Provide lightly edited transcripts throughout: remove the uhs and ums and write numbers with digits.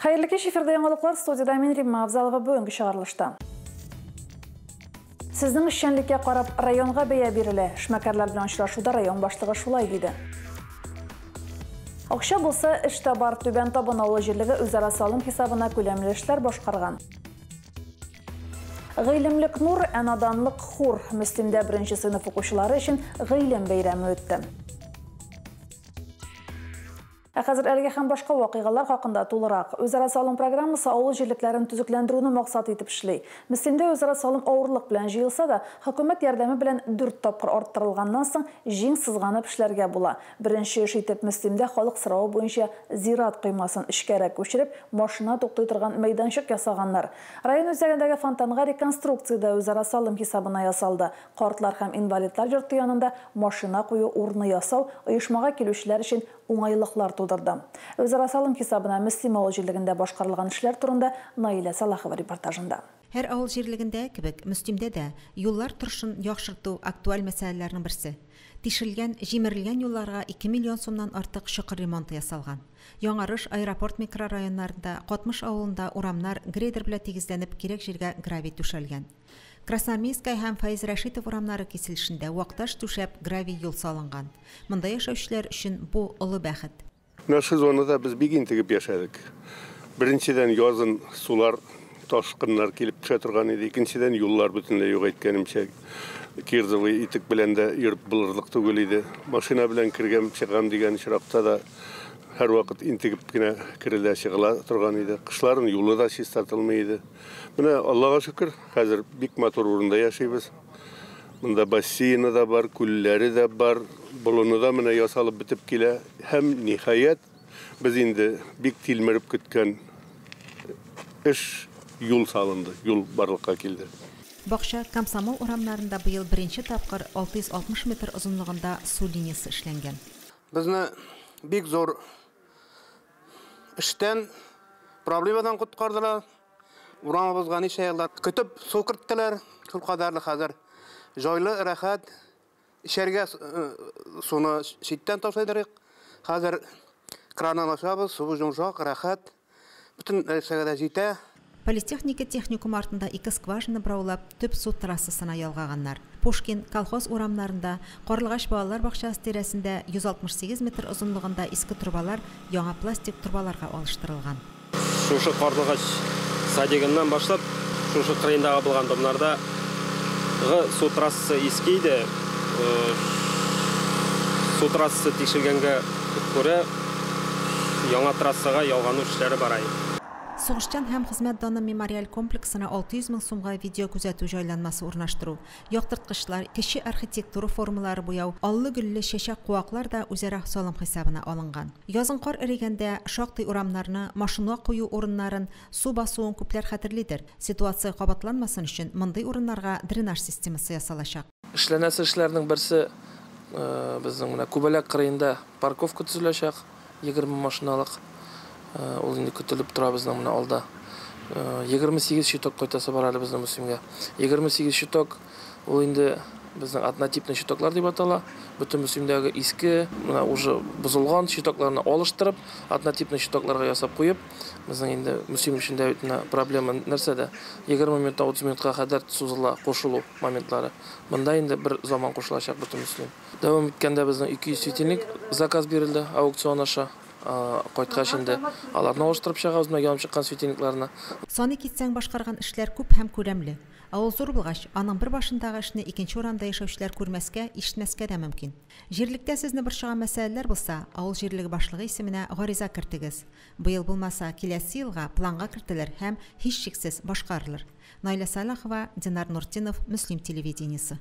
Hayırlı kеш, efirde яңалыклар, студияда мен Римма Абзалова бүгінгі шығарылышта. Сіздің ішчәнлікке қарап районға бәя берілі. Шмәкәрләр белән очрашуда район башлыгы шулай диде. Акча булса, эштә бар, Түбән Табын авыл җирлеге үзара салым хисабына күләмле эшләр башкарган. Гыйлемлек нур, наданлык хур. Мөслимдә беренче сыйныф укучылары өчен гыйлем бәйрәме үтте. Хәзер әлегә һәм башка вакыйгалар хакында тулырак. Үзара салым программасы авыл җирлекләрен төзекләндерүне максат итеп эшли. Мөслимдә үзара салым авырлык белән җыелса да, хөкүмәт ярдәме белән 4 тапкыр арттырылганнан соң җиң сызганып эшләргә була. Беренче эш итеп Мөслимдә халык сорауы буенча зират коймасын эшкәрәк күчереп, машина туктый торган мәйданчык ясаганнар. Район үзәгендәге фонтанга реконструкцияда үзара салым хисабына ясалды. Картлар һәм инвалидлар йорты янында машина кую урыны ясау оешмага килүчеләр өчен уңайлыклар тудырды. Өзара салым хисабына Мөслим авыл җирлегендә башкарылган эшләр турында Наиля Салахова репортажында. Һәр авыл җирлегендә кебек Мөслимдә дә юллар торышын яхшырту актуаль мәсьәләләрнең берсе. Тишелгән, җимерелгән юлларга 2 миллион сумнан артык чокыр ремонты ясалган. Яңарыш аэропорт микрорайоннарында 60 авылында урамнар грейдер белән тигезләнеп кирәк җиргә гравий түшәлгән. Красноармейская һәм Файз Рәшитов урамнары киселешендә вакташ түшәп гравий юл салынган. Монда яшәүчеләр өчен бу олы бәхет. Нашы зонада без бик интегеп яшәдек. Беренчедән язын сулар, ташкыннар килеп төшә торган иде. Икенчедән юллар бөтенләй юк әйткәнемчә. Кирзовый итек белән дә йөреп булырлык түгел иде. Машина белән кергән чыгам дигән чиракта да һәр вакыт интегеп кенә кирелә чыгыла торган иде. Кышларын юлы да чистартылмый иде. Менә Аллага шөкер, хәзер бик матур урында яшибез. Монда бассейны да бар, күлләре дә бар, болыны да менә ясалып битеп килә. Һәм ниһаят без инде бик тилмереп көткән эш юл салынды, юл барлыкка килде. Бакча Комсомол урамнарында быел беренче тапкыр 660 метр озынлыгында су линиясы эшләнгән. Безне бик зур эштән проблемадан коткардылар. Урамыбызга ничә еллар көтеп су керттеләр. Шул кадәрле хәзер җайлы, рәхәт эшәргә суны читтән ташлыйдыр. Хәзер краннан ашабыз, су йомшак, рәхәт. Бүтән нәрсәгә дә җитә. Политехника техникум артында 2 скважина браулап төп су трассасына ялгаганнар. Пушкин колхоз урамнарында Карлыгач балалар бакчасы тирәсендә 168 метр озынлыгында иске трубалар яңа пластик трубаларга алыштырылган. Шушы Карлыгач садигыннан башлап, шушы кырыйындагы булган домнарда су трассасы искиде. Су трассасы тишелгәнгә күрә яңа трассага ялгану эшләре бара. Сугышчан һәм хезмәт даны мемориаль комплексына 600 мең сумга видео күзәтү җайланмасы урнаштыру, яктырткычлар, кече архитектура формалары буяу, аллы-гөлле чәчәк куаклар да үзара салым хисабына алынган. Язын кар эрегәндә шактый урамнарны, машина кую урыннарын, су басуын күпләр хәтерлидер. Ситуация кабатланмасын өчен мондый урыннарга дренаж системасы ясалачак. Эшләнәсе эшләрнең берсе безнең менә Күбәләк кырыенда парковка төзеләчәк, 20 машиналык. Ул инде көтелеп тора безнең менә алда. 28 щиток кайтасы бар әле безнең Мөслимгә. 28 щиток ул инде безнең однотипный щитоклар дип атала. Бөтен Мөслимдәге иске, менә уже бузылган щитокларны алыштырып, однотипный щитокларга ясап куеп, безнең инде Мөслим өчен дә проблема нәрсәдә? 20 минут 30 минутка кадәр сузыла кушылу моментлары. Монда инде бер заман кушылачак бөтен Мөслим. Дәвам иткәндә безнең 200 светильник заказ бирелде аукцион аша. Кайткач инде аларны алыштырып чыгабыз, менә янып чыккан светильникларны. Саны китсәң башкарган эшләр күп һәм күләмле. Авыл зур булгач, аның бер башындагы эшне икенче урамда яшәүчеләр күрмәскә, ишетмәскә дә мөмкин. Җирлектә сезне борчыган мәсьәләләр булса, авыл җирлеге башлыгы исеменә гариза кертегез. Быел булмаса, киләсе елга планга кертелер һәм һичшиксез башкарылыр. Наиля Салахова, Динар Нуртинов, Мөслим телевидениесе.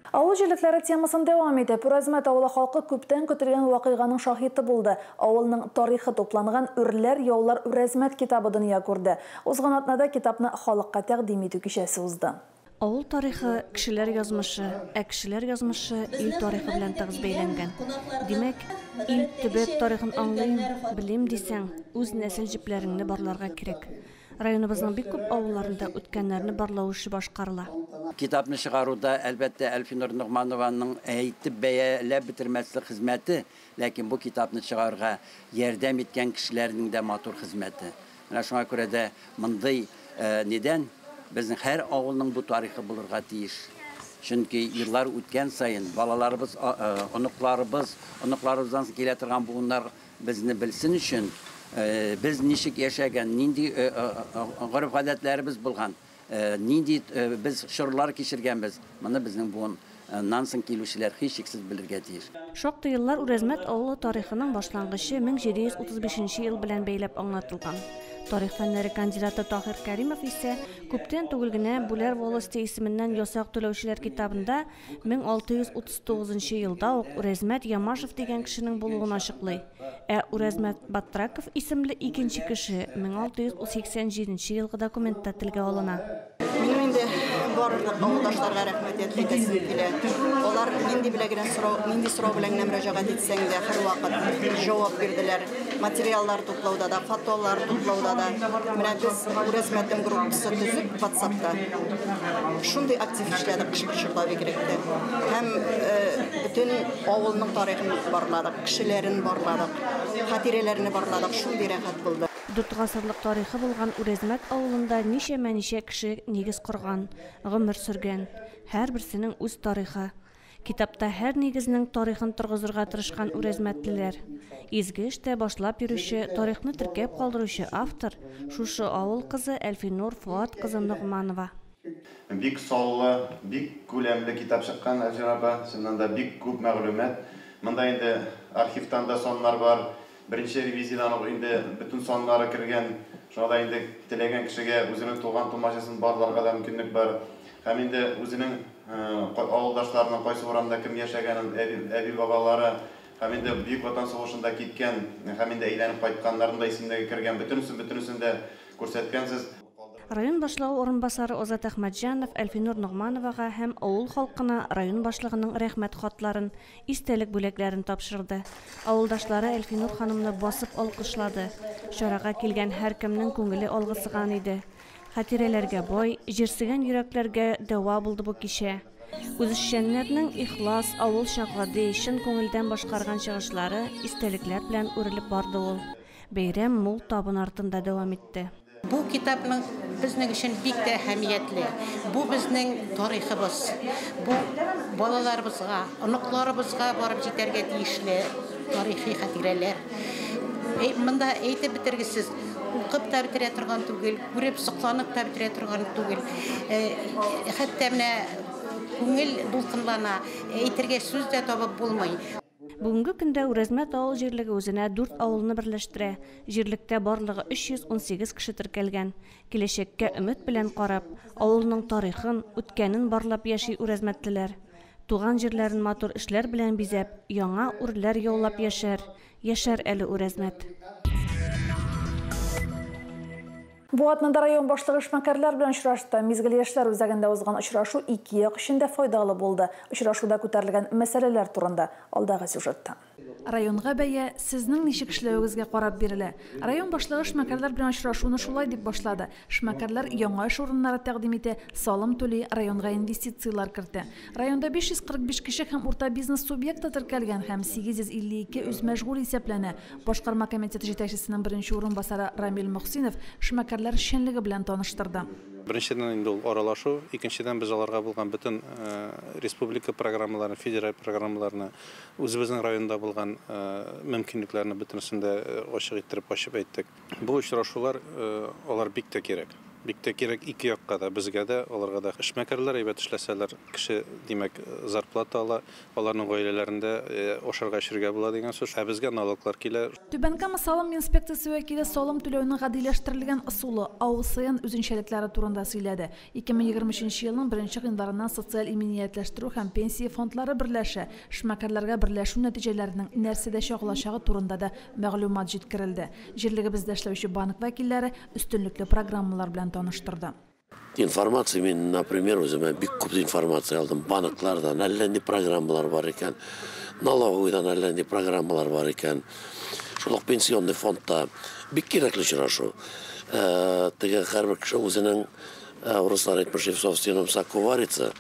Авыл җирлекләре темасын дәвам итеп, Рәзмәт авылы халкы күптән көтелгән вакыйганың шаһиты булды. Авылның тарихы тупланган Үрләр яулар Рәзмәт китабы дөнья күрде. Узган атнада китапны халыкка тәкъдим итү кичәсе узды. Авыл тарихы кешеләр язмышы, кешеләр язмышы ил тарихы белән тыгыз бәйләнгән. Димәк, ил төбәк тарихын аңлыйм, белим дисәң, үз нәсел җипләреңне барларга кирәк. Районыбызның бик күп авылларында үткәннәрне барлау эше башкарыла. Kitapны чыгаруда әлбәттә Әлфинур Нугманованың әйтеп бәяләп бетермәслек хезмәте, ләкин бу китапны чыгарга ярдәм иткән кешеләрнең дә матур хезмәте. Менә шуңа күрә дә мондый недән безнең һәр авылның бу тарихы булырга тиеш. Чөнки еллар үткән сайын балаларыбыз, оныкларыбыздан килә торган буыннар безне белсен өчен, biz ничек яшәгән, нинди гореф-гадәтләребез булган, нинди без шурлар кичергәнбез. Моны безнең буын Нансың килүчеләр һичшиксез белергә тиеш. Шактый еллар Үрәзмәт авылы тарихының башлангычы 1735 ел белән бәйләп аңлатылган. Тарих фәннәре кандидаты Тахир Кәримов исә күптән түгел генә Бүләр волости исеменнән ясак түләүчеләр китабында 1639 елда ук Үрәзмәт Ямашев дигән кешенең булуын ачыклый. Үрәзмәт Батраков исемле икенче кеше 1687 елгы документта телгә алына. Минем инде барлык авылдашларга рәхмәт әйтәсем килә. Алар нинди сорау белән мөрәҗәгать итсәң дә һәрвакыт җавап бирделәр. Материаллар туплауда да, фотолар туплауда да. Менә без Үрәзмәтнең группасы төзеп WhatsApp'та шундый актив эшләдек кышкырчыклау бигрәктә. Һәм бөтен авылның тарихын барладык, кешеләрен барладык, хатирәләрне барладык. Шундый рәхәт булды. 4 гасырлык тарихы булган Үрәзмәт авылында ничә кеше нигез корган, гомер сөргән. Һәрберсенең үз тарихы. Китапта һәр нигезнең тарихын торгызырга тырышкан Үрәзмәтлеләр. Изге эштә башлап йөрүче, тарихны теркәп калдыручы автор шушы авыл кызы Әлфинур Фуат кызы Нугманова. Бик саллы, бик күләмле китап чыккан Әлҗараба, шуннан да бик күп мәгълүмат. Монда инде архивтан да соннар бар. Беренче ревизиядан инде бүтән соннары кергән. Шунда инде теләгән кешегә үзенең туган тумачасын барларга да мөмкинлек бар. Һәм инде үзенең авылдашларының кайсы урамда кем яшәгәнен, әби бабалары, һәм инде Бөек Ватан сугышында киткән, һәм инде әйләнеп кайтканнарын да исемлегә кергән, бөтенесен дә күрсәткәнсез. Район башлыгы орынбасары Озат Әхмәтҗанов Әлфинур Нугмановага һәм авыл халкына район башлыгының рәхмәт хатларын, истәлек бүләкләрен тапшырды. Авылдашлары Әлфинур ханымны басып алкышлады. Чарага килгән һәркемнең күңеле алгысыган иде. Хатирәләргә бай, җирсегән йөрәкләргә дәва булды бу кичә. Үзешчәннәрнең ихлас, авыл шагыйрь, чын күңелдән башкарган чыгышлары истәлекләр белән үрелеп барды ул. Бәйрәм мул табын артында дәвам итте. Бу китапның безнең өчен бик тә әһәмиятле. Бу безнең тарихыбыз. Бу балаларыбызга, оныкларыбызга барып җитәргә тиешле тарихи хатирәләр. Монда әйтеп бетергесез, укып та бетерә торган түгел, күреп сокланып та бетерә торган түгел. Хәтта менә күңел дулкынлана, әйтергә сүз дә табып булмый. Бүгенге көндә Үрәзмәт авыл җирлеге үзенә 4 авылны берләштерә. Җирлектә барлыгы 318 кеше теркәлгән. Киләчәккә өмет белән карап, авылның тарихын, үткәнен барлап яши Үрәзмәтлеләр. Туган җирләрен матур эшләр белән бизәп, яңа үрләр яулап яшәр әле Үрәзмәт. Бу атнада район башлыгы эшмәкәрләр белән очрашты. Мизгел яшьләр үзәгендә узган очрашу ике як өчен дә файдалы булды. Очрашуда күтәрелгән мәсьәләләр турында алдагы сюжетта. Районга бәя сезнең ничек эшләвегезгә карап бирелә. Район башлыгы эшмәкәрләр белән очрашуны шулай дип башлады. Эшмәкәрләр яңа эш урыннары тәкъдим итә, салым түли, районга инвестициялар кертә. Районда 545 кеше һәм урта бизнес субъекты теркәлгән һәм 852 үз мәшгуль исәпләнә. Башкарма комитеты җитәкчесенең беренче урынбасары Рамил Мөхсинов эшмәкәрләр эшчәнлеге белән таныштырды. Беренчедән инде ул аралашу, икенчедән без аларга булган бөтен республика программаларын, федераль программаларны, үзебезнең районда булган мөмкинлекләрне бөтенесен дә ачык иттереп ачып әйттек. Бу очрашулар алар бик тә кирәк. Бик тә кирәк ике якка да, безгә дә, аларга да. Эшмәкәрләр әйбәт эшләсәләр, кеше димәк зарплата ала, аларның гаиләләрендә ашарга эшергә була дигән сүз. Ә безгә налоглар килә. Түбән Кама салым инспекциясе вәкиле салым түләүнең гадиләштерелгән ысулы, авыл үзенчәлекләре турында сөйләде. 2023 елның 1 гыйнварыннан социаль иминиятләштерү һәм пенсия фондлары берләшә. Эшмәкәрләргә берләшү нәтиҗәләренең нәрсәдә чагылачагы турында да мәгълүмат җиткерелде. Җирлегебездә эшләүче банк вәкилләре өстенлекле программалар белән таныштырды. Информация, мен, например, үземә бик күп информация алдым. Банклардан әллә ни программалар бар икән, налоговыйдан әллә ни программалар бар икән. Шулық пенсионный фондта бик кирәкле очрашу. Теге һәрбер кеше үзенең урыслар әйтмешли в собственном соку варится.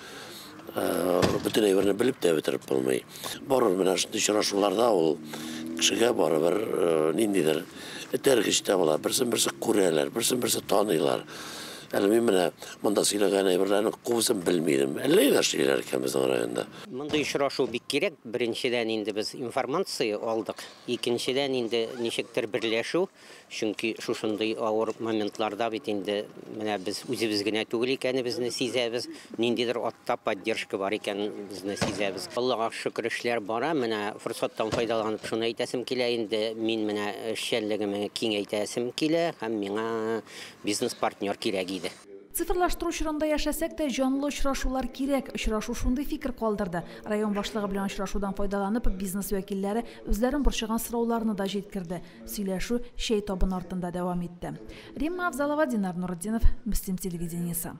Бөтен әйберне белеп тә бетереп булмый. Барыр менә шундый очрашуларда ул кешегә барыбер ниндидер этәргеч тә була. Берсен-берсе күрәләр, берсен-берсе таныйлар. Әле мин менә монда сөйләгән әйберләрне күбесен белмидем. Әллә нидә эшлиләр икән безнең районда. Мондай очрашу бик кирәк. Беренчедән инде без информация алдык. Икенчедән инде ничектер берләшү. Чөнки шушындый авыр моментларда бит инде менә без үзебез генә түгел икәнебезне сизәбез. Ниндидер атта поддержка бар икәнебезне сизәбез. Аллага шөкер эшләр бара. Менә форсаттан файдаланып шуны әйтәсем килә инде. Мин менә эшчәнлегемне киңәйтәсем килә һәм миңа бизнес партнер кирәк. Цифрлаштыру чорында яшәсәк тә җанлы очрашулар кирәк. Очрашу шундый фикер калдырды. Район башлыгы белән очрашудан файдаланып, бизнес вәкилләре үзләрен борчыган сорауларны да җиткерде. Сөйләшү шәй табын артында дәвам итте. Римма Авзалова, Динар Нурдинов, Мөслим телевидениесе.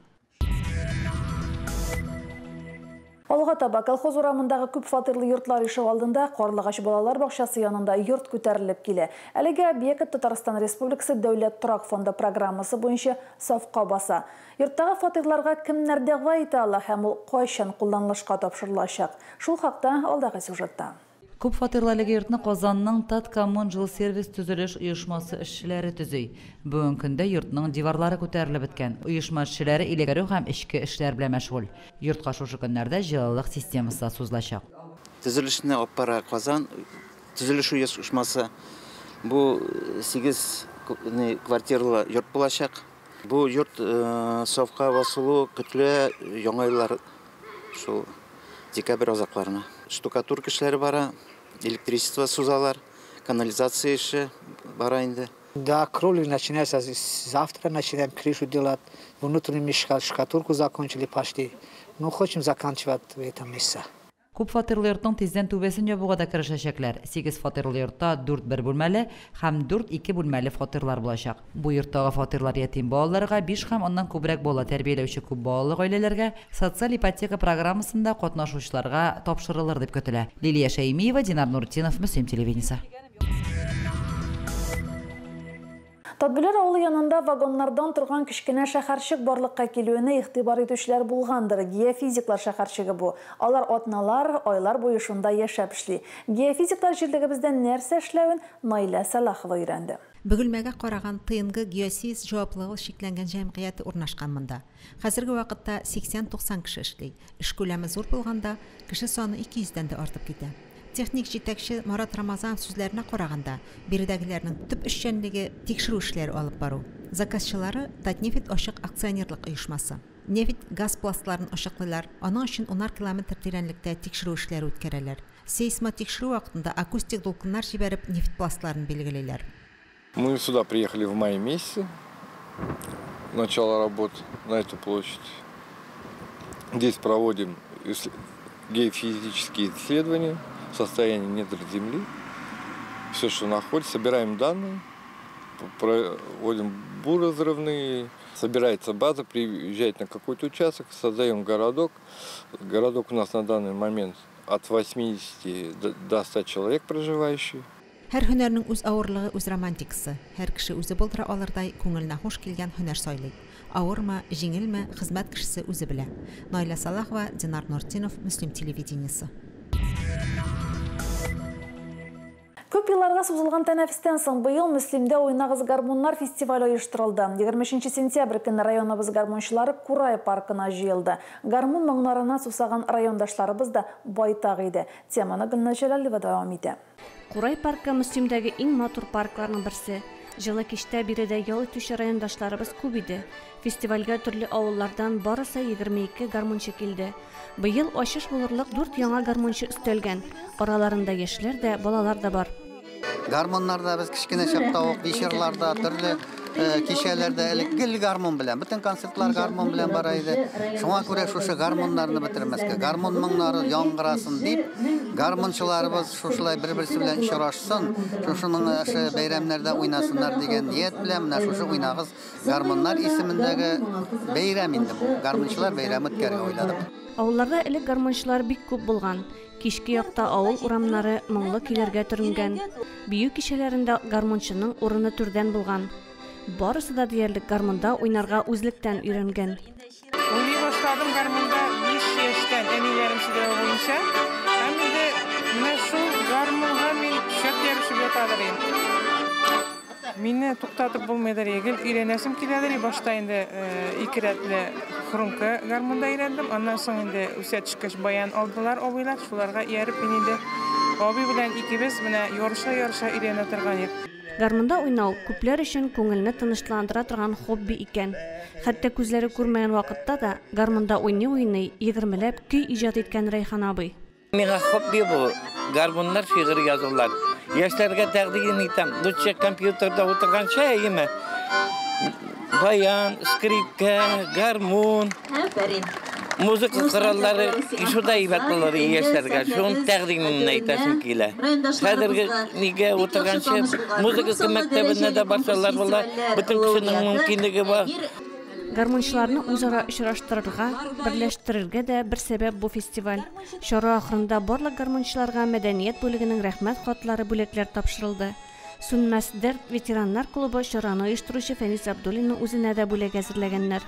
Алга таба колхоз урамындагы күп фатирлы йортлар ишек алдында Карлыгач балалар бакчасы янында йорт күтәрелеп килә. Әлегә объект Татарстан Республикасы Дәүләт торак фонды программасы буенча сафка баса. Йорттагы фатирларга кемнәр дәгъва итә ала һәм ул кайчан кулланылышка тапшырылачак? Шул хакта алдагы сюжетта. Күп фатирлы йортны Казанның Таткоммун жилсервис төзелеш оешмасы эшчеләре төзей. Бүген көндә йортның диварлары күтәрелеп беткән. Оешма эшчеләре илегәрү һәм эчке эшләр белән мәшгуль. Йортка шушы көннәрдә җылылык системасы сузылачак. Төзелешне Оппара Казан төзелеш оешмасы бу 8 квартирлы йорт булачак. Бу йорт сафка басылу көтле яңа еллар шул декабрь азакларына. Штукатурка эшләре бара, электричество сузалар, канализация эше бара инде. Да, кровли начинается завтра, начинаем крышу делать, внутреннюю штукатурку закончили почти. Но хотим заканчивать в этом месте. Күп фатирлы йортның тиздән түбәсен ябуга да керешәчәкләр. 8 фатирлы йортта 4 бер бүлмәле һәм 4 2 бүлмәле фатирлар булачак. Бу йорттагы фатирлар ятим балаларга 5 һәм аннан күбрәк бала тәрбияләүче күп балалы гаиләләргә социаль ипотека программасында катнашучыларга тапшырылыр дип көтелә. Лилия Шәймиева, Динар Нуртдинов, Мөслим телевидениесе. Тадбилер авылы янында вагоннардан торган кичкенә шәһәрчек барлыкка килүенә игътибар итүчеләр булгандыр. Геофизиклар шәһәрчеге бу. Алар атналар, айлар буе шунда яшәп эшли. Геофизиклар җирлегебездә нәрсә эшләвен Найла Салахова өйрәнде. Бөгелмәгә караган ТНГ геосиз җаваплылыгы шикләнгән җәмгыяте урнашкан монда. Хәзерге вакытта 80-90 кеше эшли. Эш күләме зур булганда, кеше саны 200-дән дә артып китә. Техник җитәкче Марат Рамазан сүзләренә караганда, биредәгеләрнең төп эшчәнлеге тикшерү эшләре алып бару. Заказчылары Татнефть ачык акционерлык оешмасы. Нефть газ пластларын ачыклыйлар, аның өчен 10 километр тирәнлектә тикшерү эшләре үткәрәләр. Сейсмотикшерү вакытында акустик дулкыннар җибәреп нефть пластларын билгеләйләр. Мы сюда приехали в мае месяце, начало работ на эту площадь. Здесь проводим геофизические исследования состояния недр земли, все, что находится, собираем данные, проводим буразрывные, собирается база, приезжает на какой-то участок, создаем городок. Городок у нас на данный момент от 80 до 100 человек проживающие. Һәр һөнәрнең үз авырлыгы, үз романтикасы. Һәр кеше үзе булдыра алырдай күңеленә хуш килгән һөнәр сайлый. Авырмы, җиңелме, хезмәт кешесе үзе белә. Найла Салахова, Динар Нуртдинов, Мөслим телевидениесе. Күп елларга сузылган тәнәфестән соң быел Мөслимдә Уйнагыз гармуннар фестивале оештырылды. 20 сентябрь көнне районыбыз гармунчылары Курай паркына җыелды. Гармун моңнарына сусаган райондашларыбыз да байтак иде. Теманы Гөлнар Җәләлова дәвам итә. Курай паркы Мөслимдәге иң матур паркларның берсе. Жылы кичтә биредә ял итүче райондашларыбыз күп иде. Фестивальгә төрле авыллардан барысы 22 гармунчы килде. Быел ачыш булырлык 4 яңа гармунчы өстәлгән. Араларында яшьләр дә, балалар да бар. Гармоннарда без кичкенә чакта ук вечерларда, төрле кичәләрдә гел гармон белән, бөтен концертлар гармон белән бара иде. Шуңа күрә шушы гармоннарны бетермәскә, гармон моңнары яңгырасын дип, гармончыларыбыз шушылай бер-берсе белән очрашсын, шушының бәйрәмнәрдә уйнасыннар дигән ният белән менә шушы Уйнагыз гармоннар исемендәге бәйрәм инде бу. Гармончылар бәйрәме үткәрергә уйладык. Авылларда элек гармончылар бик күп булган. Кишки якта авыл урамнары моңлы көйләргә төрөнгән. Бию кичәләрендә гармончының урыны түрдән булган. Барысы да диярлек гармонда уйнарга үзлектән өйрәнгән. Уйный башладым гармонда 5 яшьтән, әниләрем сөйләү буенча. Һәм инде менә шул гармонга мин шәп ярышып ятадыр инде. Мине туктатып булмыйдыр егел, өйрәнәсем киләдер. Башта инде 2 рәтле хрунка гармонда өйрәндем. Аннан соң инде үсә төшкәч баян алдылар абыйлар, шуларга ияреп мин инде абый белән икебез менә ярыша өйрәнә торган идек. Гармонда уйнау күпләр өчен күңелне тынычландыра торган хобби икән. Хәтта күзләре күрмәгән вакытта да гармонда уйный 20ләп көй иҗат иткән Райхан абый. Миңа хобби бу. Гармоннар шигырь язулар. Яшьләргә тәкъдим итәм. Лучше компьютерда утырганча еме. Баян, скрипка, гармон. Музыка кораллары шуда ибат булыр яшьләргә. Шуны тәкъдимемне әйтәсем килә. Хәзерге нигә утырганча музыка мәктәбенә дә барсалар була. Бөтен кешенең мөмкинлеге бар. Гармончыларны үзара очраштырырга, берләштерергә дә бер сәбәп бу фестиваль. Чара ахырында барлык гармончыларга мәдәният бүлегенең рәхмәт хатлары бүләкләр тапшырылды. Сүнмәс дәрт ветераннар клубы чараны оештыручы Фәнис Абдуллинның үзенә дә бүләк әзерләгәннәр.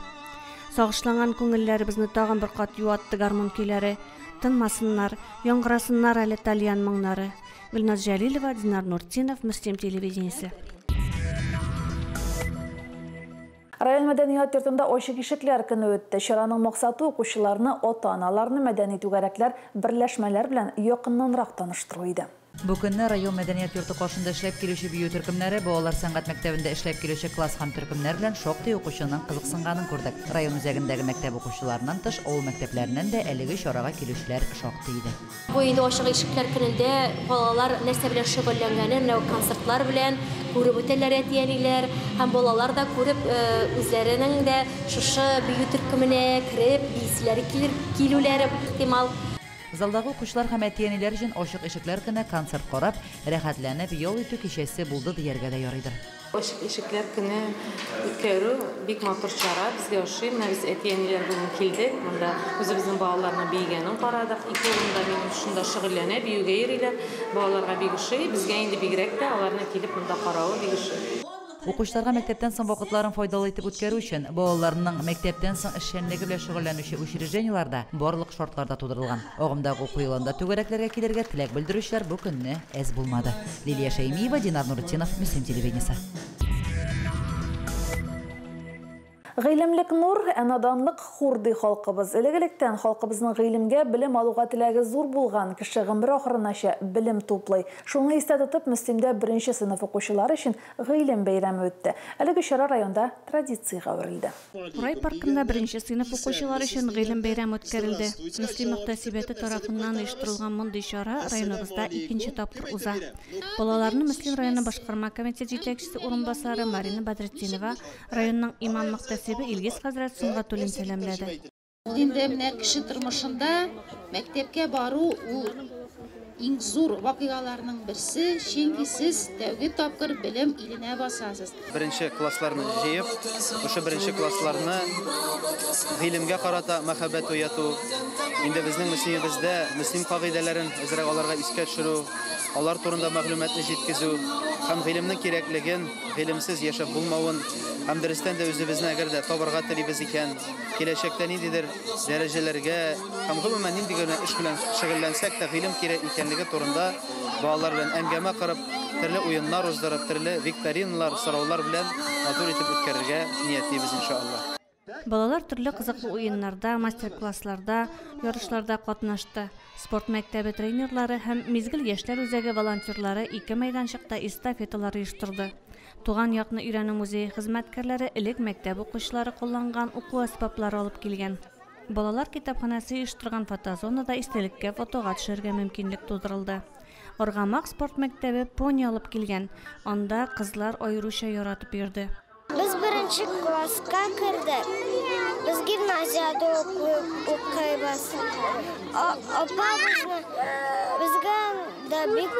Сагышланган күңелләребезне тагын бер кат юатты гармон көйләре. Тынмасыннар, яңгырасыннар әле тальян моңнары. Гөлназ Җәлилова, Динар Нуртдинов, Мөслим телевидениесе. Район мәдәният йортында ачык ишекләр көне үтте. Чараның максаты укучыларны, ата-аналарны мәдәни түгәрәкләр, берләшмәләр белән якыннанрак таныштыру иде. Бу көнне район мәдәният йорты каршында эшләп килүче бию төркемнәре, балалар сәнгать мәктәбендә эшләп килүче класс һәм төркемнәр белән шактый укучының кызыксынганын күрдек. Район үзәгендәге мәктәп укучыларынан тыш, авыл мәктәпләреннән дә әлеге чарага килүчеләр шактый иде. Бу инде ачык ишекләр көнендә балалар нәрсә белән шөгыльләнгәнен, менә концертлар белән күреп үтәләр әтиәниләр һәм балалар да күреп үзләренең дә шушы бию төркеменә кирип, бийселәре килүләре ихтимал. Залдагы укучылар һәм әтиәниләр өчен ачык ишекләр көне концерт карап, рәхәтләнеп ял итү кичәсе булды дияргә дә ярыйдыр. Ачык ишекләр көне үткәрү бик матур чара, безгә ошый. Менә без әтиәниләр бүген килдек. Монда үзебезнең балаларны биегәнен карадык. Ике улымда минем шунда шөгыльләнә, биюгә йөриләр. Балаларга бик ошый. Безгә инде бигрәк тә аларны килеп монда каравы бик ошый. Укучыларга мәктәптән соң вакытларын файдалы итеп үткәрү өчен балаларның мәктәптән соң эшчәнлеге белән шөгыльләнүче учреждениеларда барлык шартларда тудырылган. Агымдагы уку елында түгәрәкләргә килергә теләк белдерүчеләр бу көнне әз булмады. Лилия Шәймиева, Динар Нуртдинов, Мөслим телевидениесе. Гыйлемлек нур, наданлык хурди халкыбыз. Элек-электән халкыбызның гыйлемгә, белем алуга теләге зур булган кеше гомер ахырынача белем туплый. Шуны истә тотып, Мөслимдә 1нче сыйныф укучылары өчен гыйлем бәйрәме үтте. Әлеге чара районда традициягә әверелде. Рай паркында 1нче сыйныф укучылары өчен гыйлем бәйрәме үткәрелде. Мөслим мөхтәсибәте тарафыннан оештырылган мондый чара районыбызда 2нче тапкыр уза. Балаларны Мөслим районы башкарма комитеты җитәкчесе урынбасары Марина Бадретдинова, районның имам мөхтәсибе Илгиз хәзрәт Сунгатуллин сәламләде. Инде менә кеше тормышында мәктәпкә бару ул иң зур вакыйгаларның берсе, чөнки сез тәүге тапкыр белем иленә басасыз. 1нче классларны җыеп, ошо 1нче классларны гыйлемгә карата мәхәббәт уяту, инде безнең мөслимебездә мөслим кагыйдәләрен әзрәк аларга искә төшерү, алар турында мәгълүматны җиткезү һәм гыйлемнең кирәклеген, гыйлемсез яшәп булмавын һәм дөрестән дә үзебезне әгәр дә табарга телибез икән, киләчәктә ниндидер дәрәҗәләргә һәм гомумән нинди генә эш белән шөгыльләнсәк тә гыйлем кирәк икәнлеге турында балалар белән әңгәмә корып, төрле уеннар уздырып, төрле викториналар, сораулар белән матур итеп үткәрергә ниятлибез иншаллах. Балалар төрле кызыклы уеннарда, мастер-классларда, ярышларда катнашты. Спорт мәктәбе тренерлары һәм Мизгел яшьләр үзәге волонтерлары 2 мәйданчыкта эстафеталар оештырды. Туган якны өйрәнү музее хезмәткәрләре элек мәктәп укучылары кулланган уку әсбаплары алып килгән. Балалар китапханасы оештырган фотозонада истәлеккә фотога төшәргә мөмкинлек тудырылды. Аргамак спорт мәктәбе пони алып килгән. Анда кызлар аеруча яратып йөрде. Biz 1нче класска кирдек. Biz гимназиядә укыйбыз. Апа безгә дә бик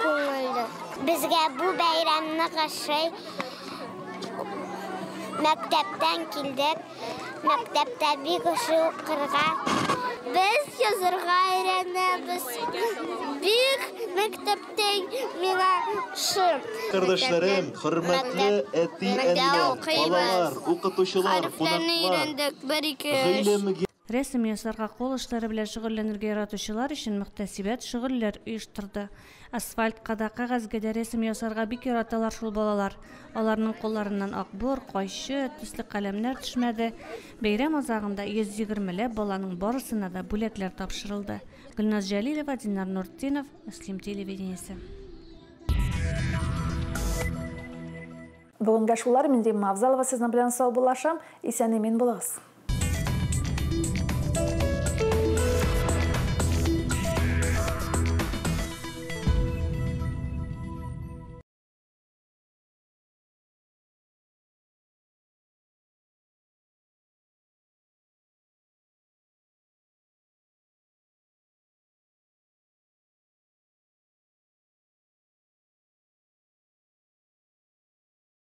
күңелле. Безгә бу бәйрәмне гашый мәктәптән килдек. Мәктәптә бик ошый укырга. Biz yazырга öğrenебез. Бик мәктәптә миңа шы. Кардәшләрем, хөрмәтле әти-әниләр, балалар, укытучылар, кунаклар. Рәсем ясарга кул эшләре белән шөгыльләнергә яратучылар өчен мөхтәсибәт шөгыльләр оештырды. Асфальткада, кәгазьгә дә рәсем ясарга бик яраталар шул балалар. Аларның кулларыннан акбур, кайчы, төсле каләмнәр төшмәде. Бәйрәм азагында 120ләп баланың барысына да бүләкләр тапшырылды. Гөлназ Җәлилова, Динар Нуртдинов, Муслим телевидениесе. Бүгенге шулар, мин Дим Мавзалова сезнең белән сау булашам. Исән-имин булыгыз.